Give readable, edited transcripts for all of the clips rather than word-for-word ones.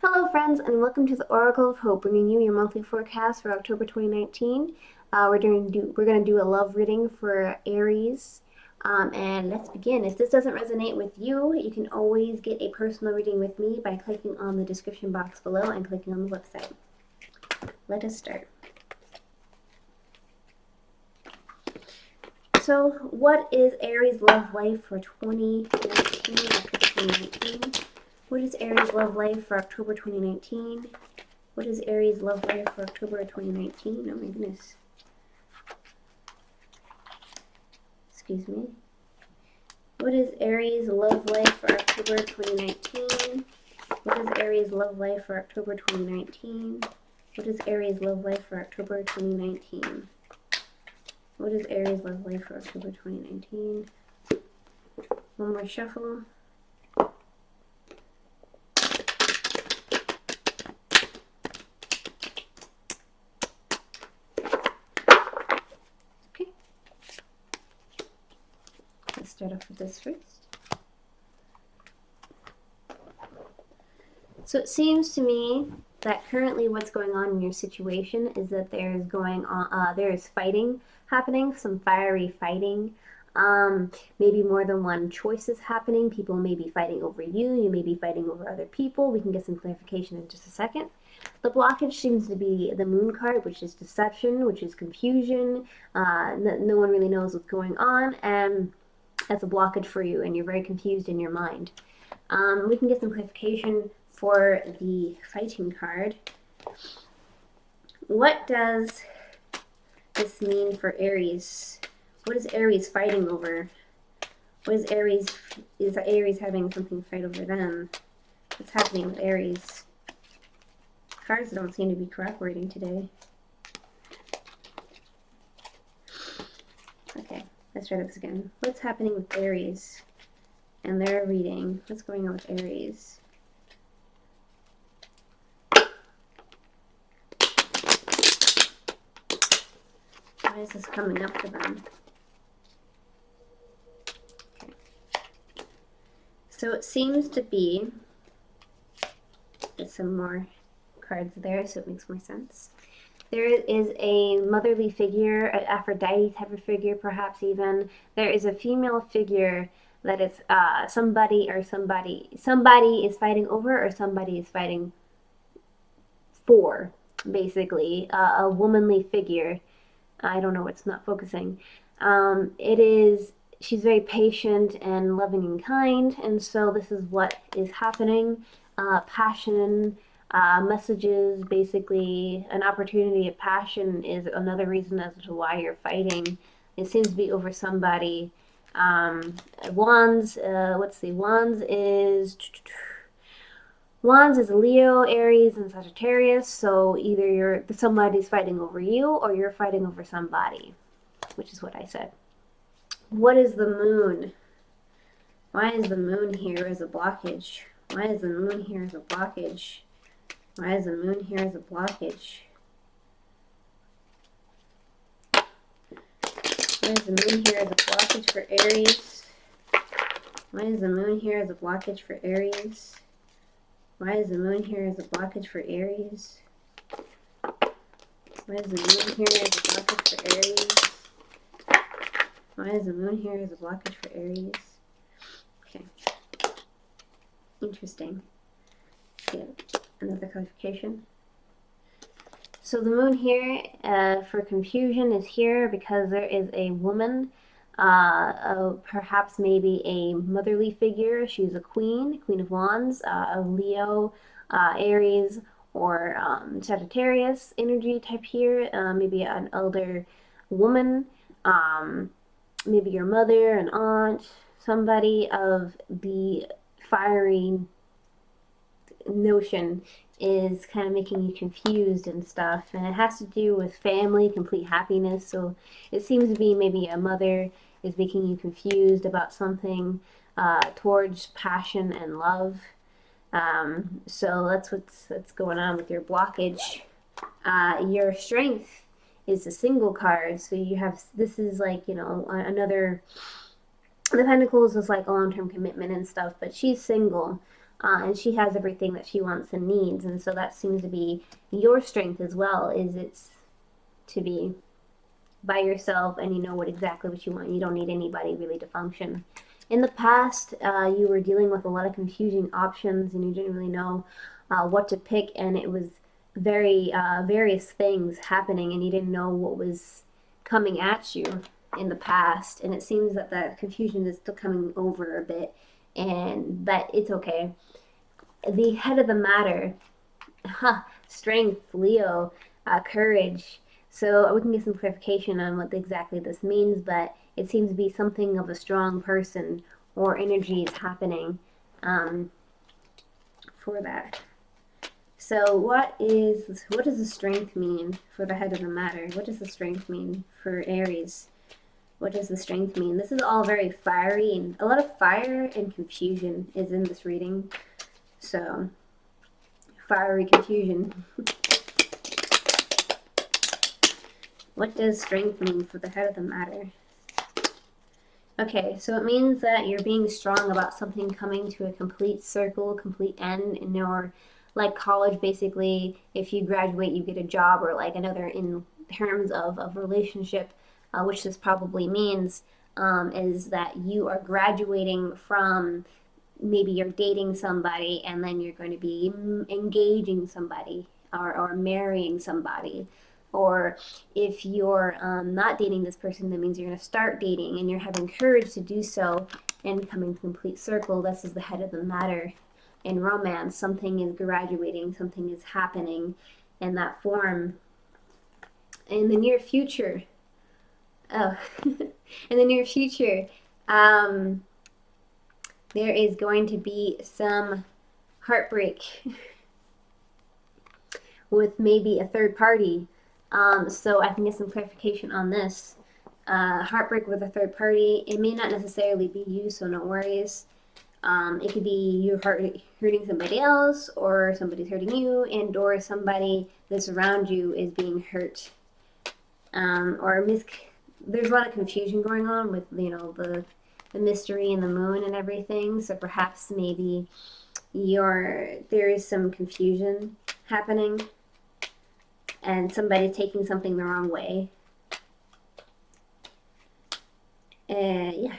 Hello friends, and welcome to the Oracle of Hope, bringing you your monthly forecast for October 2019. We're going to do a love reading for Aries, and let's begin. If this doesn't resonate with you, you can always get a personal reading with me by clicking on the description box below and clicking on the website. Let us start. So, what is Aries' love life for 2019? What is Aries' love life for October 2019? What is Aries' love life for October 2019? Oh my goodness. Excuse me. What is Aries' love life for October 2019? What is Aries' love life for October 2019? What is Aries' love life for October 2019? What is Aries' love life for October 2019? One more shuffle. Okay. Let's start off with this first. So it seems to me that currently what's going on in your situation is that there is fighting happening, some fiery fighting. Maybe more than one choice is happening. People may be fighting over you. You may be fighting over other people. We can get some clarification in just a second. The blockage seems to be the moon card, which is deception, which is confusion. No one really knows what's going on, and that's a blockage for you, and you're very confused in your mind. We can get some clarification for the fighting card. What does this mean for Aries? What is Aries fighting over? What is Aries having something to fight over them? What's happening with Aries? Cards don't seem to be cooperating today. Okay, let's try this again. What's happening with Aries and their reading? What's going on with Aries? Why is this coming up for them? Okay. So it seems to be, there's some more cards there, so it makes more sense. There is a motherly figure, an Aphrodite type of figure, perhaps even. There is a female figure that is somebody is fighting over, or somebody is fighting for, basically, a womanly figure. I don't know, it's not focusing. She's very patient and loving and kind, and so this is what is happening. Passion, messages, basically an opportunity of passion is another reason as to why you're fighting. It seems to be over somebody. Wands, let's see, Wands is Leo, Aries, and Sagittarius, so either somebody's fighting over you or you're fighting over somebody, which is what I said. What is the moon? Why is the moon here as a blockage? Why is the moon here as a blockage? Why is the moon here as a blockage? Why is the moon here as a blockage for Aries? Why is the moon here as a blockage for Aries? Why is the moon here as a blockage for Aries? Why is the moon here as a blockage for Aries? Why is the moon here as a blockage for Aries? Okay. Interesting. Yeah, another clarification. So the moon here for confusion is here because there is a woman, perhaps maybe a motherly figure. She's a queen of wands, a Leo, Aries, or Sagittarius energy type here. Maybe an elder woman, maybe your mother, an aunt, somebody of the fiery notion is kind of making you confused and stuff, and it has to do with family, complete happiness. So it seems to be maybe a mother is making you confused about something towards passion and love. So that's what's going on with your blockage. Your strength is a single card, so you have, this is like, you know, another, the Pentacles is like a long-term commitment and stuff, but she's single. and she has everything that she wants and needs. And so that seems to be your strength as well, is it's to be by yourself and you know exactly what you want. You don't need anybody really to function. In the past, you were dealing with a lot of confusing options and you didn't really know what to pick, and it was very various things happening and you didn't know what was coming at you in the past. And it seems that that confusion is still coming over a bit, and that it's okay. The head of the matter, strength, Leo, courage. So we can get some clarification on what exactly this means, but it seems to be something of a strong person or energy is happening for that. So what does the strength mean for the head of the matter? What does the strength mean for Aries? What does the strength mean? This is all very fiery, and a lot of fire and confusion is in this reading. So, fiery confusion. What does strength mean for the head of the matter? Okay, so it means that you're being strong about something coming to a complete circle, complete end, and you're like college, basically. If you graduate, you get a job, or like another in terms of relationship, which this probably means, is that you are graduating from, maybe you're dating somebody and then you're going to be engaging somebody, or marrying somebody. Or if you're not dating this person, that means you're going to start dating and you're having courage to do so and coming to complete circle. This is the head of the matter. In romance, something is graduating, something is happening in that form. In the near future, oh, in the near future, there is going to be some heartbreak with maybe a third party. So I can get some clarification on this. Heartbreak with a third party. It may not necessarily be you, so no worries. It could be you hurting somebody else, or somebody's hurting you, and or somebody that's around you is being hurt. There's a lot of confusion going on with, the mystery and the moon and everything. So perhaps maybe there is some confusion happening and somebody's taking something the wrong way. Yeah.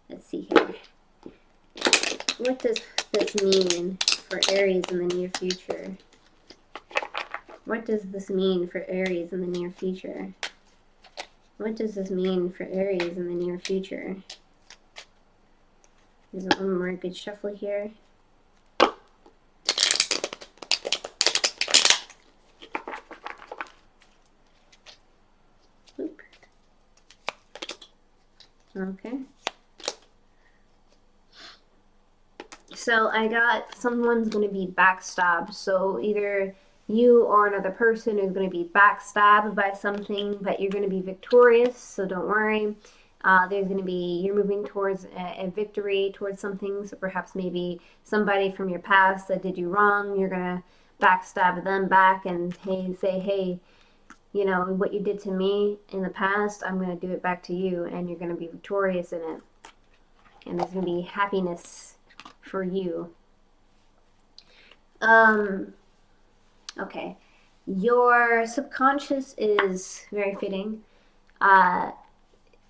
Let's see here. What does this mean for Aries in the near future? What does this mean for Aries in the near future? What does this mean for Aries in the near future? There's one more good shuffle here. Oop. Okay. So I got someone's going to be backstabbed. So either you or another person is going to be backstabbed by something, but you're going to be victorious, so don't worry. There's going to be, you're moving towards a victory, towards something. So perhaps maybe somebody from your past that did you wrong, you're going to backstab them back and say, hey, what you did to me in the past, I'm going to do it back to you, and you're going to be victorious in it. And there's going to be happiness for you. Okay. Your subconscious is very fitting.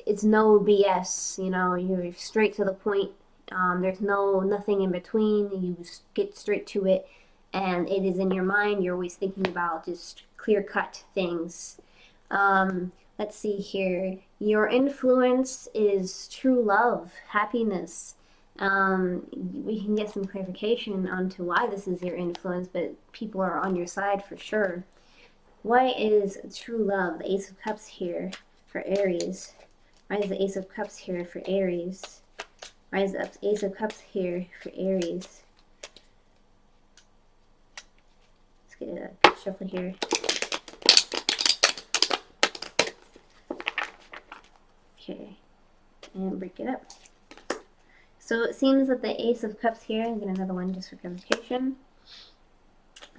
It's no BS, you're straight to the point. There's nothing in between. You get straight to it, and it is in your mind. You're always thinking about just clear-cut things. Let's see here. Your influence is true love, happiness. We can get some clarification onto why this is your influence, but people are on your side for sure. Why is true love? The Ace of Cups here for Aries. Why is the Ace of Cups here for Aries? Why is the Ace of Cups here for Aries? Let's get a good shuffle here. Okay, and break it up. So it seems that the Ace of Cups here, I'll get another one just for clarification.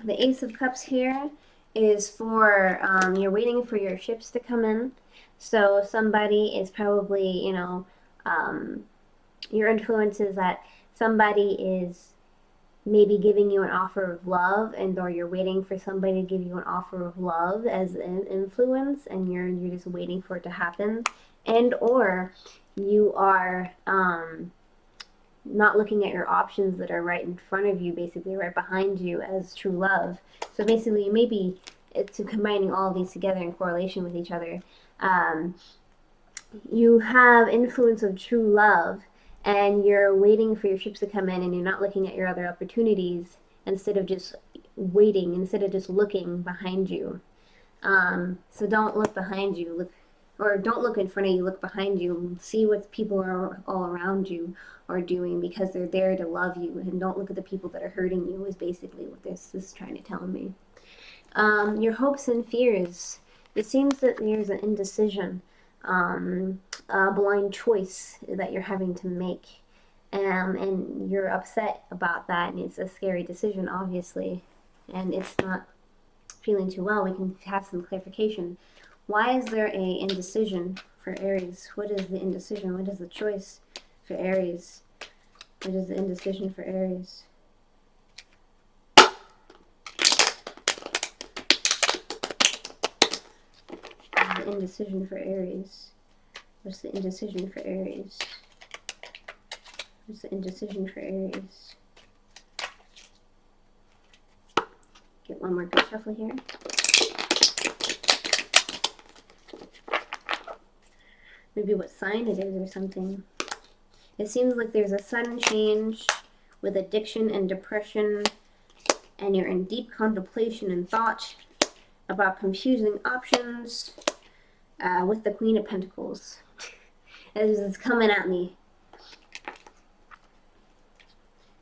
The Ace of Cups here is for, you're waiting for your ships to come in. So somebody is probably, your influence is that somebody is maybe giving you an offer of love, and or you're waiting for somebody to give you an offer of love as an influence, and you're just waiting for it to happen, and or you are not looking at your options that are right in front of you, basically right behind you, as true love. So basically, maybe it's combining all of these together in correlation with each other. Um, you have influence of true love, and you're waiting for your ships to come in, and you're not looking at your other opportunities, instead of just waiting, instead of just looking behind you. So don't look behind you, look, or don't look in front of you, look behind you. See what people are all around you are doing, because they're there to love you, and don't look at the people that are hurting you, is basically what this is trying to tell me. Your hopes and fears. It seems that there's an indecision, a blind choice that you're having to make. And you're upset about that, and it's a scary decision, obviously, and it's not feeling too well. We can have some clarification. Why is there a indecision for Aries? What is the indecision? What is the choice for Aries? What is the indecision for Aries? The indecision for Aries. What's the indecision for Aries? What's the indecision for Aries? Get one more good shuffle here. Maybe what sign it is or something. It seems like there's a sudden change with addiction and depression, and you're in deep contemplation and thought about confusing options with the Queen of Pentacles. It's coming at me.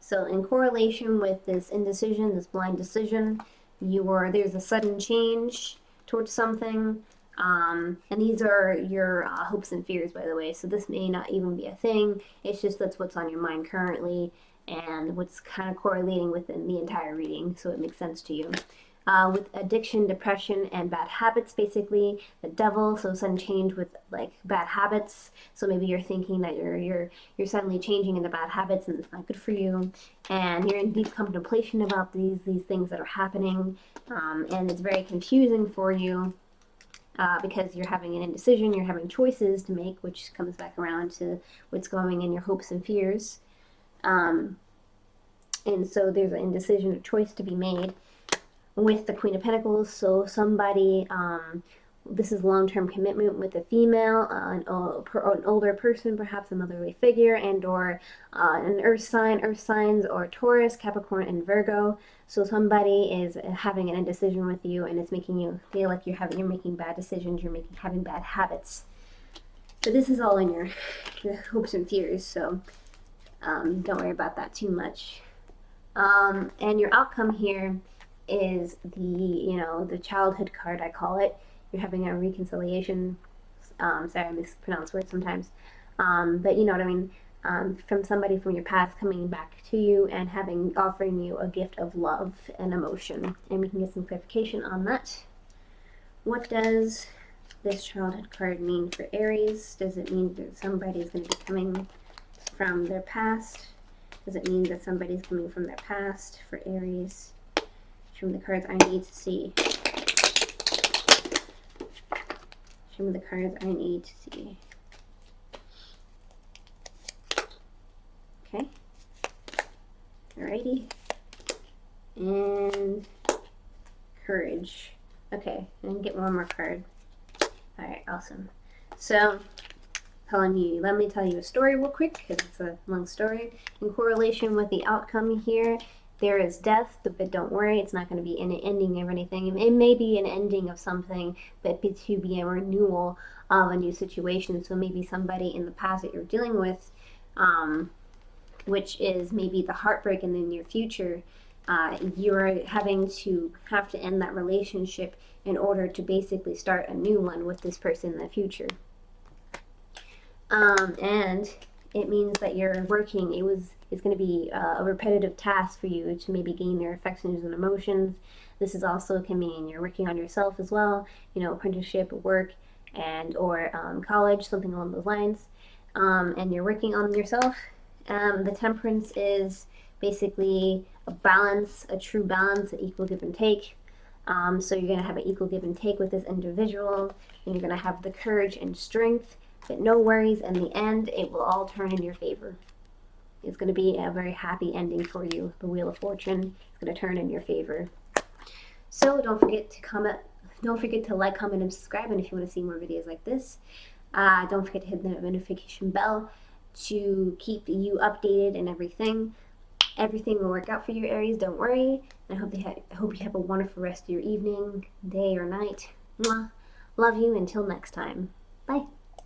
So in correlation with this indecision, this blind decision, there's a sudden change towards something. And these are your hopes and fears, by the way. So this may not even be a thing. It's just that's what's on your mind currently, and what's kind of correlating within the entire reading, so it makes sense to you. With addiction, depression, and bad habits, basically the devil. So sudden change with like bad habits. So maybe you're thinking that you're suddenly changing into bad habits, and it's not good for you. And you're in deep contemplation about these things that are happening, and it's very confusing for you. Because you're having an indecision, you're having choices to make, which comes back around to what's going in your hopes and fears. And so there's an indecision, a choice to be made with the Queen of Pentacles. So somebody, this is long-term commitment with a female, an older person, perhaps a motherly figure, and or an earth signs, or Taurus, Capricorn, and Virgo. So somebody is having an indecision with you, and it's making you feel like you're making bad decisions, you're having bad habits. But this is all in your hopes and fears, so don't worry about that too much. And your outcome here is the childhood card, I call it. You're having a reconciliation. Sorry, I mispronounce words sometimes. But you know what I mean. From somebody from your past coming back to you and offering you a gift of love and emotion. And we can get some clarification on that. What does this childhood card mean for Aries? Does it mean that somebody is going to be coming from their past? Does it mean that somebody's coming from their past for Aries? Show me the cards I need to see. Show me the cards I need to see. Okay. Alrighty. And courage. Okay, and get one more card. Alright, awesome. So, let me tell you a story real quick, because it's a long story. In correlation with the outcome here, there is death, but don't worry, it's not going to be an ending of anything. It may be an ending of something, but to be a renewal of a new situation. So maybe somebody in the past that you're dealing with, which is maybe the heartbreak in the near future, you're having to end that relationship in order to basically start a new one with this person in the future. And it means that you're working. It's going to be a repetitive task for you to maybe gain their affections and emotions. This is also can mean you're working on yourself as well. Apprenticeship, work, and or college, something along those lines. And you're working on yourself. The Temperance is basically a balance, a true balance, an equal give and take. So you're going to have an equal give and take with this individual, and you're going to have the courage and strength, but no worries. In the end, it will all turn in your favor. It's going to be a very happy ending for you. The Wheel of Fortune is going to turn in your favor. So don't forget to comment. Don't forget to like, comment, and subscribe. And if you want to see more videos like this, don't forget to hit the notification bell to keep you updated and everything. Everything will work out for you, Aries. Don't worry. I hope you have a wonderful rest of your evening, day, or night. Mwah. Love you. Until next time. Bye.